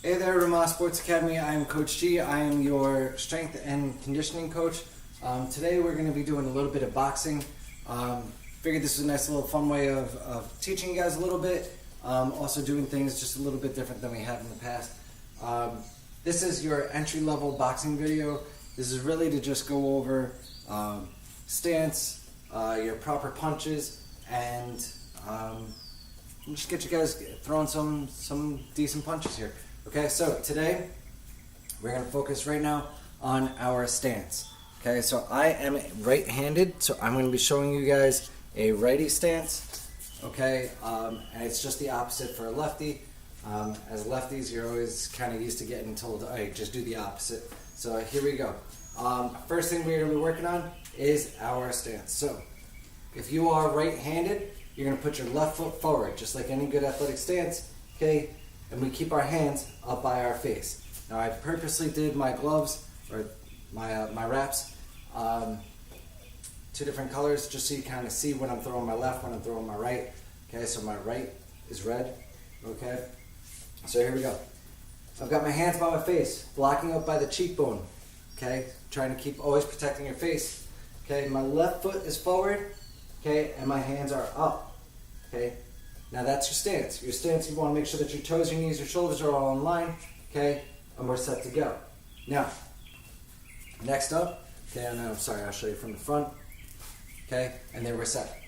Hey there, Ramah Sports Academy. I am Coach G. I am your strength and conditioning coach. Today we're going to be doing a little bit of boxing. Figured this was a nice little fun way of teaching you guys a little bit. Also doing things just a little bit different than we have in the past. This is your entry-level boxing video. This is really to just go over stance, your proper punches, and just get you guys throwing some decent punches here. Okay, so today we're going to focus right now on our stance. Okay, so I am right-handed, so I'm going to be showing you guys a righty stance. Okay, and it's just the opposite for a lefty. As lefties, you're always kind of used to getting told, hey, just do the opposite. So here we go. First thing we're going to be working on is our stance. So if you are right-handed, you're going to put your left foot forward, just like any good athletic stance. Okay, and we keep our hands up by our face. Now I purposely did my gloves, or my wraps, two different colors, just so you kind of see when I'm throwing my left, when I'm throwing my right. Okay, so my right is red. Okay, so here we go. I've got my hands by my face, blocking up by the cheekbone. Okay, trying to keep always protecting your face. Okay, my left foot is forward. Okay, and my hands are up. Okay, now that's your stance. Your stance, you want to make sure that your toes, your knees, your shoulders are all in line. Okay, and we're set to go. Now, next up, okay, I'm sorry, I'll show you from the front. Okay, and then we're set.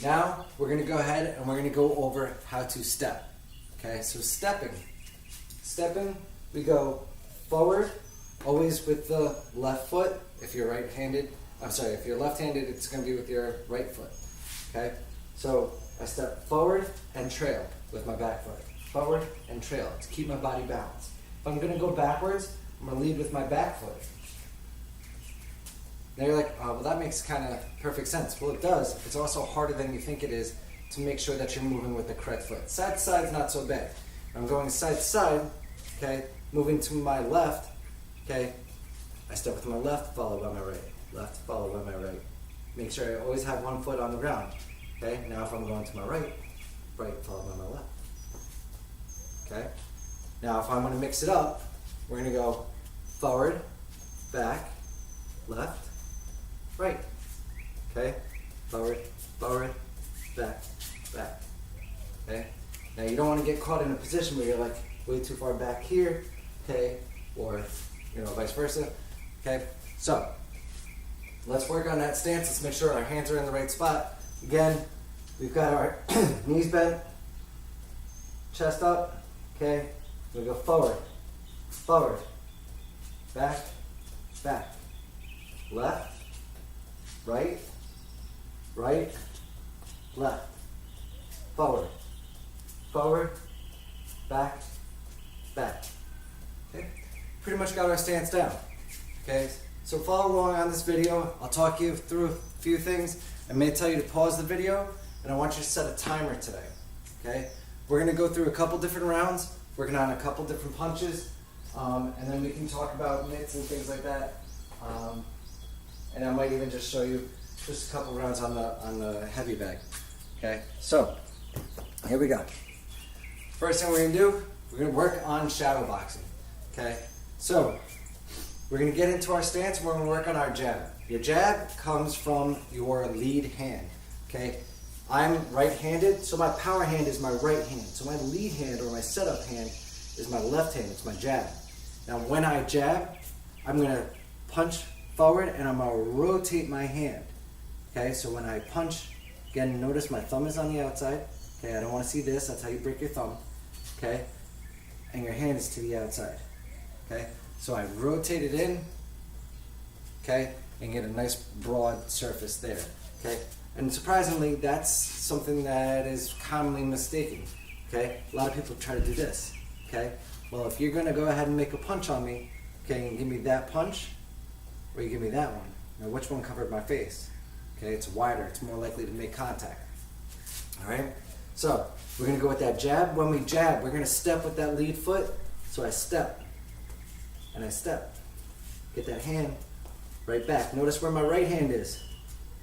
Now, we're going to go ahead and we're going to go over how to step. Okay, so stepping. Stepping, we go forward, always with the left foot. If you're right-handed, if you're left-handed, it's going to be with your right foot. Okay, so I step forward and trail with my back foot. Forward and trail to keep my body balanced. If I'm going to go backwards, I'm going to lead with my back foot. Now you're like, oh, well, that makes kind of perfect sense. Well, it does. It's also harder than you think it is to make sure that you're moving with the correct foot. Side to side is not so bad. I'm going side to side, okay, moving to my left, okay, I step with my left, followed by my right. Left, followed by my right. Make sure I always have one foot on the ground. Okay, now if I'm going to my right, right followed by my left. Okay, now if I'm going to mix it up, we're going to go forward, back, left, right. Okay, forward, forward, back, back. Okay, now you don't want to get caught in a position where you're like way too far back here, okay, or vice versa. Okay, so let's work on that stance. Let's make sure our hands are in the right spot. Again, we've got our knees bent, chest up, okay? We go forward, forward, back, back, left, right, right, left, forward, forward, back, back. Okay? Pretty much got our stance down. Okay? So follow along on this video. I'll talk you through a few things. I may tell you to pause the video, and I want you to set a timer today. Okay? We're going to go through a couple different rounds, working on a couple different punches, and then we can talk about mitts and things like that. And I might even just show you just a couple rounds on the heavy bag. Okay? So here we go. First thing we're going to do, we're going to work on shadow boxing. Okay? So we're going to get into our stance and we're going to work on our jab. Your jab comes from your lead hand. Okay? I'm right-handed, so my power hand is my right hand. So my lead hand or my setup hand is my left hand. It's my jab. Now when I jab, I'm going to punch forward and I'm going to rotate my hand. Okay? So when I punch, again, notice my thumb is on the outside. Okay? I don't want to see this. That's how you break your thumb. Okay? And your hand is to the outside. Okay? So I rotate it in, okay, and get a nice broad surface there, okay? And surprisingly, that's something that is commonly mistaken, okay? A lot of people try to do this, okay? Well, if you're gonna go ahead and make a punch on me, okay, and give me that punch, or you give me that one, now which one covered my face? Okay, it's wider, it's more likely to make contact, all right? So, we're gonna go with that jab. When we jab, we're gonna step with that lead foot, so I step. And I step. Get that hand right back. Notice where my right hand is.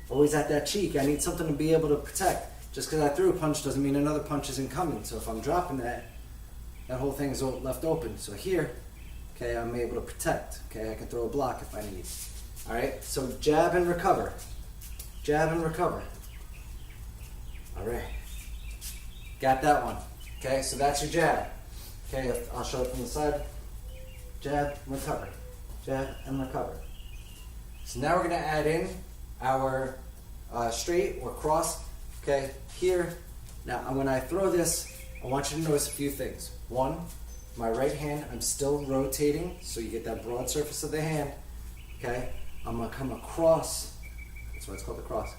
Always at that cheek. I need something to be able to protect. Just because I threw a punch doesn't mean another punch isn't coming. So if I'm dropping that, that whole thing is left open. So here, okay, I'm able to protect. Okay, I can throw a block if I need. All right, so jab and recover. Jab and recover. All right, got that one. Okay, so that's your jab. Okay, I'll show it from the side. Jab and recover. Jab and recover. So now we're gonna add in our straight or cross. Okay, here. Now when I throw this, I want you to notice a few things. One, my right hand, I'm still rotating, so you get that broad surface of the hand. Okay, I'm gonna come across. That's why it's called the cross.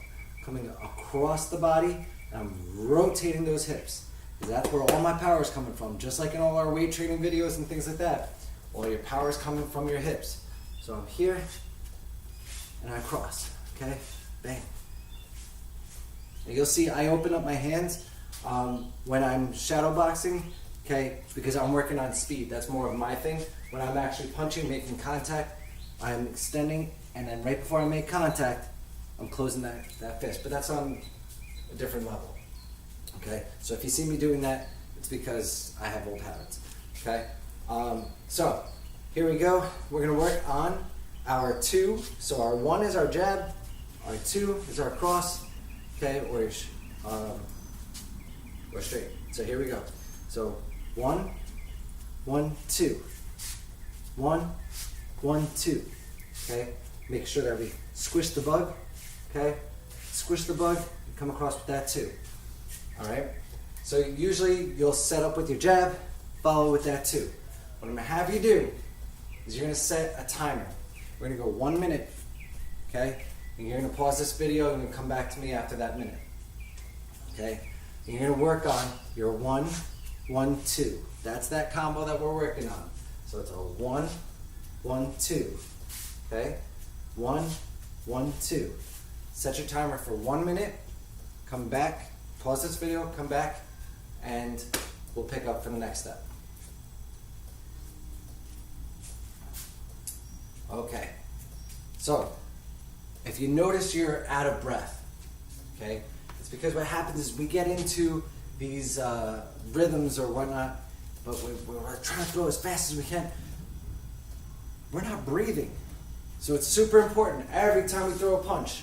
Coming across the body, and I'm rotating those hips. Because that's where all my power is coming from. Just like in all our weight training videos and things like that. All your power is coming from your hips. So I'm here, and I cross. Okay, bang. And you'll see I open up my hands when I'm shadow boxing, okay, because I'm working on speed. That's more of my thing. When I'm actually punching, making contact, I'm extending, and then right before I make contact, I'm closing that fist. But that's on a different level, okay? So if you see me doing that, it's because I have old habits, okay? So here we go. We're gonna work on our 2. So our 1 is our jab, our 2 is our cross, okay, or straight. So here we go. So 1, 1, 2, 1, 1, 2. Okay, make sure that we squish the bug. Okay, squish the bug and come across with that 2. All right. So usually you'll set up with your jab, follow with that 2. What I'm gonna have you do is you're gonna set a timer. We're gonna go 1 minute. Okay, and you're gonna pause this video and come back to me after that minute. Okay, and you're gonna work on your 1, 1, 2. That's that combo that we're working on. So it's a 1, 1, 2. Okay, 1, 1, 2. Set your timer for 1 minute. Come back, pause this video, come back, and we'll pick up for the next step. Okay, so if you notice you're out of breath, okay, it's because what happens is we get into these rhythms or whatnot, but we're trying to throw as fast as we can. We're not breathing. So it's super important every time we throw a punch.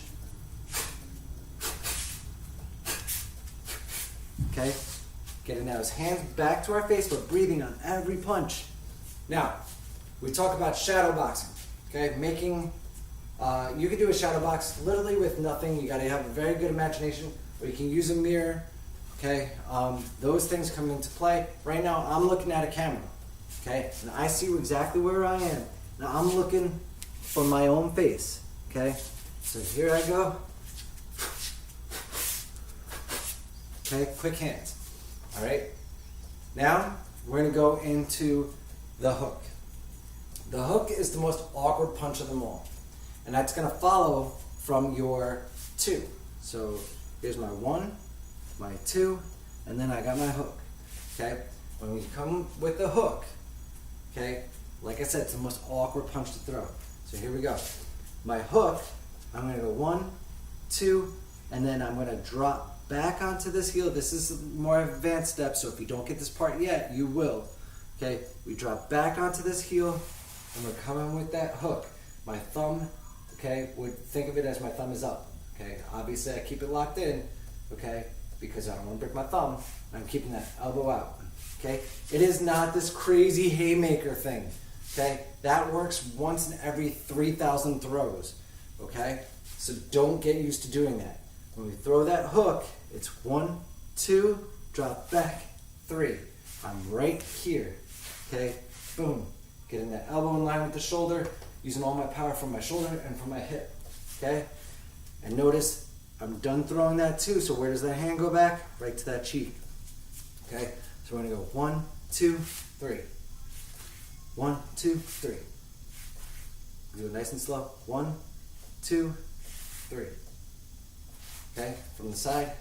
Okay, getting those hands back to our face, but breathing on every punch. Now, we talk about shadow boxing. Okay, making, you can do a shadow box literally with nothing. You gotta have a very good imagination, or you can use a mirror. Okay, those things come into play. Right now, I'm looking at a camera. Okay, and I see exactly where I am. Now I'm looking from my own face. Okay, so here I go. Okay, quick hands. All right, now we're gonna go into the hook. The hook is the most awkward punch of them all. And that's gonna follow from your 2. So here's my 1, my 2, and then I got my hook. Okay? When we come with the hook, okay, like I said, it's the most awkward punch to throw. So here we go. My hook, I'm gonna go 1, 2, and then I'm gonna drop back onto this heel. This is a more advanced step, so if you don't get this part yet, you will. Okay, we drop back onto this heel, and we're coming with that hook. My thumb, okay, would think of it as my thumb is up. Okay, obviously I keep it locked in, okay, because I don't want to break my thumb. I'm keeping that elbow out. Okay, it is not this crazy haymaker thing. Okay, that works once in every 3,000 throws. Okay, so don't get used to doing that. When we throw that hook, it's 1, 2, drop back, 3. I'm right here. Okay, boom. Getting that elbow in line with the shoulder, using all my power from my shoulder and from my hip, okay? And notice, I'm done throwing that 2, so where does that hand go back? Right to that cheek, okay? So we're gonna go 1, 2, 3. 1, 2, 3. Do it nice and slow. 1, 2, 3. Okay, from the side,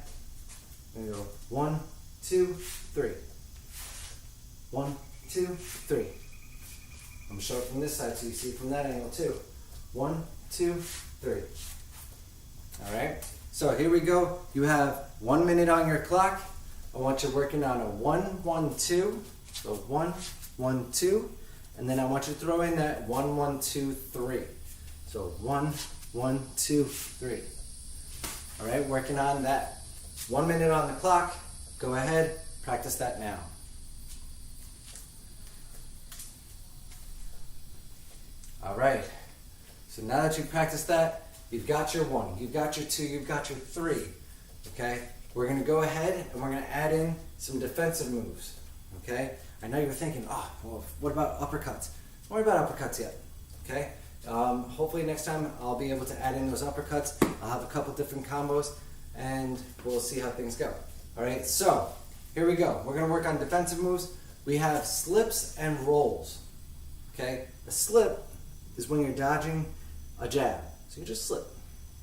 I'm gonna go 1, 2, 3. 1, 2, 3. I'm gonna show it from this side so you see it from that angle too. 1, 2, 3. All right, so here we go. You have 1 minute on your clock. I want you working on a 1, 1, 2, So 1, 1, 2, and then I want you to throw in that 1, 1, 2, 3. So 1, 1, 2, 3. All right, working on that. 1 minute on the clock. Go ahead, practice that now. All right, so now that you've practiced that, you've got your 1, you've got your 2, you've got your 3, okay? We're gonna go ahead and we're gonna add in some defensive moves, okay? I know you're thinking, oh, well, what about uppercuts? Don't worry about uppercuts yet, okay? Hopefully next time I'll be able to add in those uppercuts. I'll have a couple different combos and we'll see how things go. All right, so here we go. We're gonna work on defensive moves. We have slips and rolls, okay? A slip is when you're dodging a jab. So you just slip,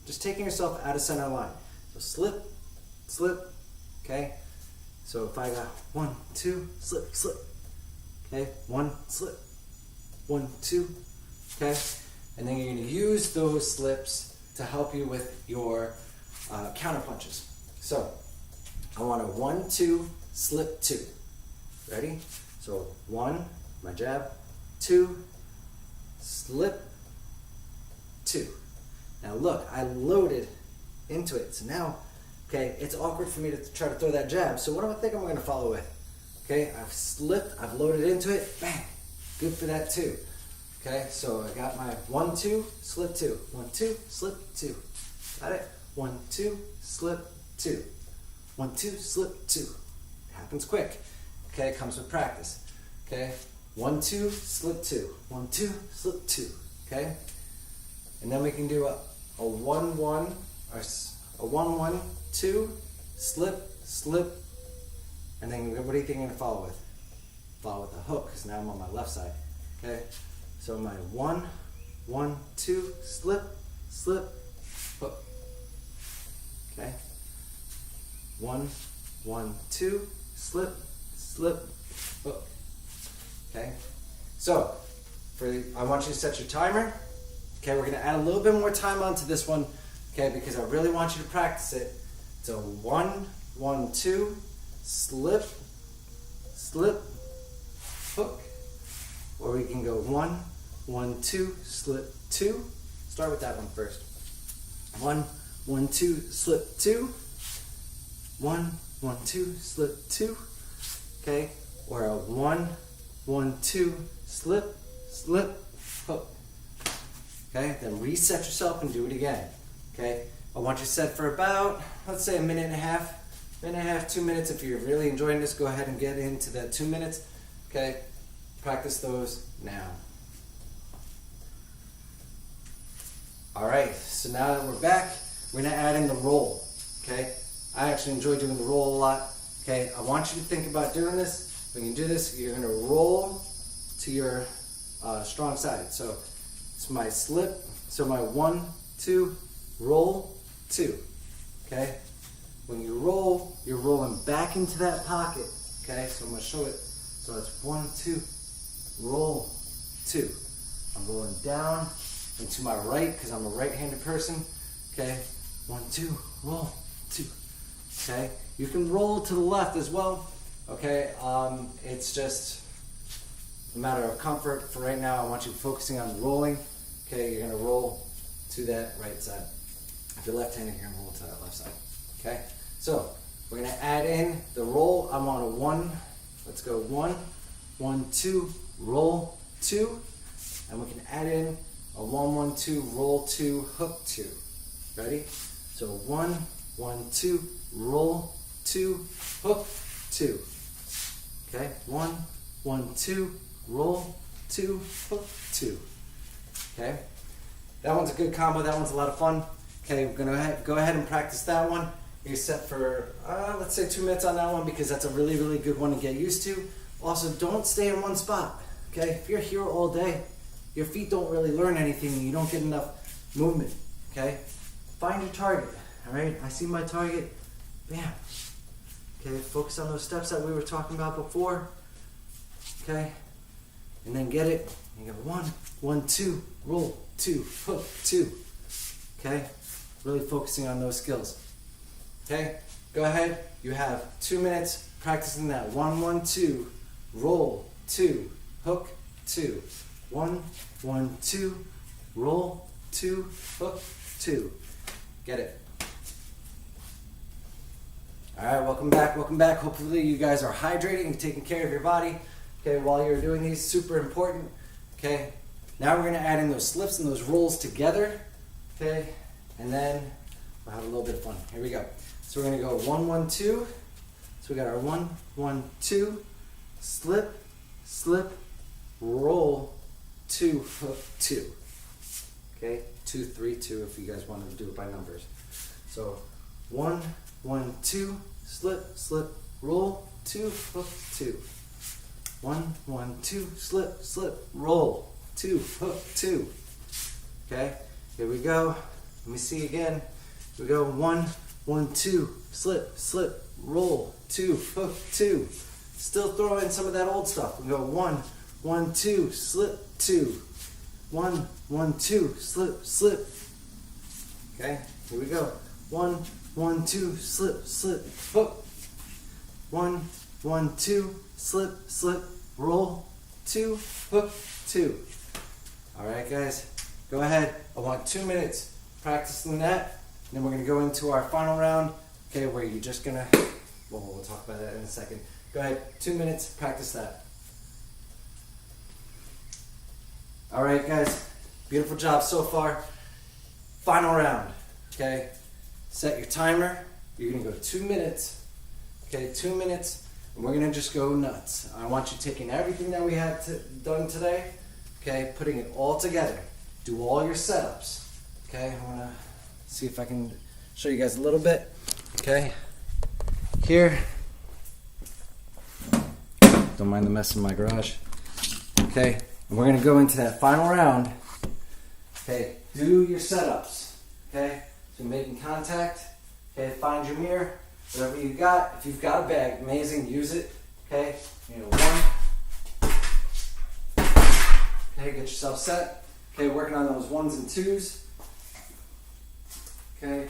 just taking yourself out of center line. So slip, slip, okay? So if I got 1, 2, slip, slip, okay? 1, slip, 1, 2, okay? And then you're gonna use those slips to help you with your counter punches. So I want a 1, 2, slip, 2. Ready? So 1, my jab, 2, slip, 2. Now look, I loaded into it. So now, okay, it's awkward for me to try to throw that jab. So what do I think I'm gonna follow with? Okay, I've slipped, I've loaded into it, bang, good for that 2. Okay, so I got my 1, 2, slip 2. 1, 2, slip 2. Got it? 1, 2, slip 2. 1, 2, slip 2. It happens quick. Okay, it comes with practice. Okay, 1, 2, slip 2. 1, 2, slip 2. Okay, and then we can do a 1, 1, or a 1, 1, 2, slip, slip, and then what do you think I'm gonna follow with? Follow with a hook, because now I'm on my left side. Okay, so my 1, 1, 2, slip, slip, hook. Okay, 1, 1, 2, slip, slip, hook. Okay, so I want you to set your timer. Okay, we're gonna add a little bit more time onto this one, okay, because I really want you to practice it. So 1, 1, 2, slip, slip, hook. Or we can go 1, 1, 2, slip 2. Start with that one first. 1, 1, 2, slip 2. 1, 1, 2, slip 2. Okay, or a 1, 1, 2, slip, slip, hook. Okay, then reset yourself and do it again. Okay, I want you set for about, let's say, a minute and a half, 2 minutes. If you're really enjoying this, go ahead and get into that 2 minutes. Okay, practice those now. All right, so now that we're back, we're gonna add in the roll. Okay, I actually enjoy doing the roll a lot. Okay, I want you to think about doing this. When you do this, you're gonna roll to your strong side. So it's my slip, so my 1, 2, roll, 2, okay? When you roll, you're rolling back into that pocket, okay? So I'm gonna show it. So it's 1, 2, roll, 2. I'm rolling down and to my right, because I'm a right-handed person, okay? 1, 2, roll, 2, okay? You can roll to the left as well, okay? It's just a matter of comfort. For right now, I want you focusing on rolling. Okay, you're gonna roll to that right side. If you're left-handed, you're gonna roll to that left side. Okay, so we're gonna add in the roll. I'm on a 1. Let's go 1, 1, 2, roll 2, and we can add in a 1, 1, 2, roll 2, hook 2. Ready? So 1, 1, 2, roll 2, hook 2. Okay, 1, 1, 2, roll 2, hook 2. Okay, that one's a good combo. That one's a lot of fun. Okay, we're gonna go ahead and practice that one. You're set for let's say 2 minutes on that one, because that's a really, really good one to get used to. Also, don't stay in one spot. Okay, if you're here all day, your feet don't really learn anything and you don't get enough movement. Okay, find your target. All right, I see my target. Bam. Okay, focus on those steps that we were talking about before. Okay, and then get it. You go 1, 1, 2, roll 2, hook 2. Okay, really focusing on those skills. Okay, go ahead. You have 2 minutes practicing that 1, 1, 2, roll, 2, hook, 2. 1, 1, 2, roll, 2, hook, 2. Get it? All right, welcome back, welcome back. Hopefully you guys are hydrating and taking care of your body, okay, while you're doing these, super important, okay? Now we're gonna add in those slips and those rolls together, okay? And then we'll have a little bit of fun. Here we go. So we're gonna go 1, 1, 2. So we got our 1, 1, 2, slip, slip, roll, 2, hook, 2. Okay, 2, 3, 2 if you guys want to do it by numbers. So 1, 1, 2, slip, slip, roll, 2, hook, 2. 1, 1, 2, slip, slip, roll, 2, hook, 2. Okay, here we go. Let me see again. Here we go. 1, 1, 2, slip, slip, roll, 2, hook, 2. Still throw in some of that old stuff. We go 1, 1, 2, slip, 2. 1, 1, 2, slip, slip. Okay, here we go. 1, 1, 2, slip, slip, hook. 1, 1, 2, slip, slip, roll, 2, hook, 2. All right, guys, go ahead. I want 2 minutes practicing that. And then we're gonna go into our final round, okay, where you're just gonna, well, we'll talk about that in a second. Go ahead, 2 minutes, practice that. All right, guys, beautiful job so far. Final round, okay? Set your timer. You're gonna go 2 minutes, okay? 2 minutes, and we're gonna just go nuts. I want you taking everything that we had done today, okay? Putting it all together. Do all your setups, okay? I wanna see if I can show you guys a little bit, okay? Here, don't mind the mess in my garage, okay? And we're gonna go into that final round. Okay, do your setups. Okay, so making contact. Okay, find your mirror. Whatever you got. If you've got a bag, amazing, use it. Okay, you know, 1. Okay, get yourself set. Okay, working on those 1s and 2s. Okay,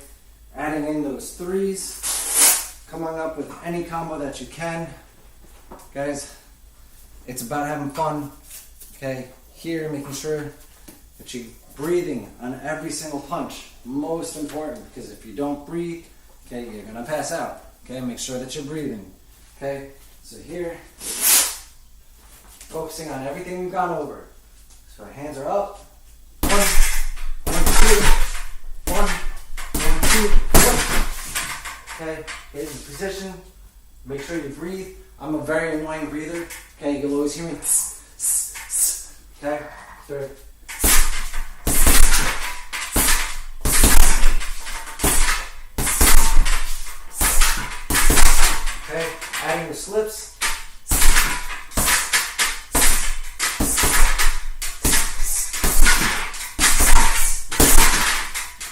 adding in those 3s. Coming up with any combo that you can. Guys, it's about having fun. Okay, here, making sure that you're breathing on every single punch. Most important, because if you don't breathe, okay, you're gonna pass out. Okay, make sure that you're breathing. Okay, so here, focusing on everything we've gone over. So our hands are up. 1, 1, 2, 1, 1, 2, 1. Okay, get in position. Make sure you breathe. I'm a very annoying breather. Okay, you'll always hear me. Okay, third. Okay, adding your slips.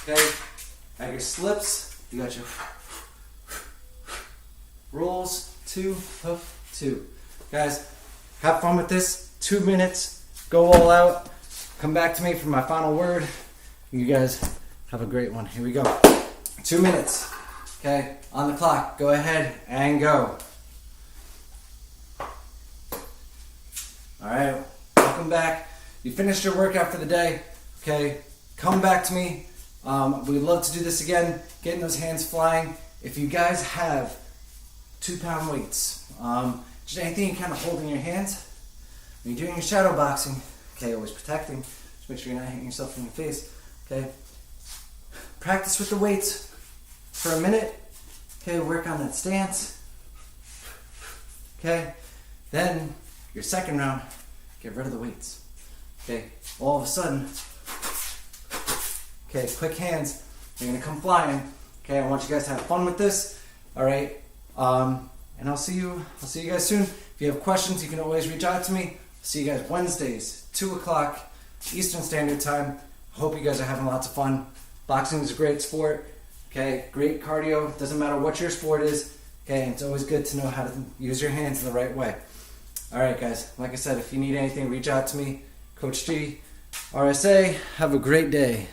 Okay, add your slips. You got your rolls, 2, hook, 2. Guys, have fun with this. 2 minutes. Go all out. Come back to me for my final word. You guys have a great one. Here we go. 2 minutes. Okay, on the clock. Go ahead and go. All right, welcome back. You finished your workout for the day. Okay, come back to me. We'd love to do this again. Getting those hands flying. If you guys have 2-pound weights, just anything you kind of hold in your hands. When you're doing your shadow boxing, okay, always protecting. Just make sure you're not hitting yourself in the face. Okay, practice with the weights for a minute. Okay, work on that stance. Okay, then your second round, get rid of the weights. Okay, all of a sudden, okay, quick hands, you're gonna come flying. Okay, I want you guys to have fun with this. All right, and I'll see you guys soon. If you have questions, you can always reach out to me. See you guys Wednesdays, 2 o'clock Eastern Standard Time. Hope you guys are having lots of fun. Boxing is a great sport. Okay, great cardio. Doesn't matter what your sport is. Okay, and it's always good to know how to use your hands in the right way. All right, guys. Like I said, if you need anything, reach out to me. Coach G, RSA. Have a great day.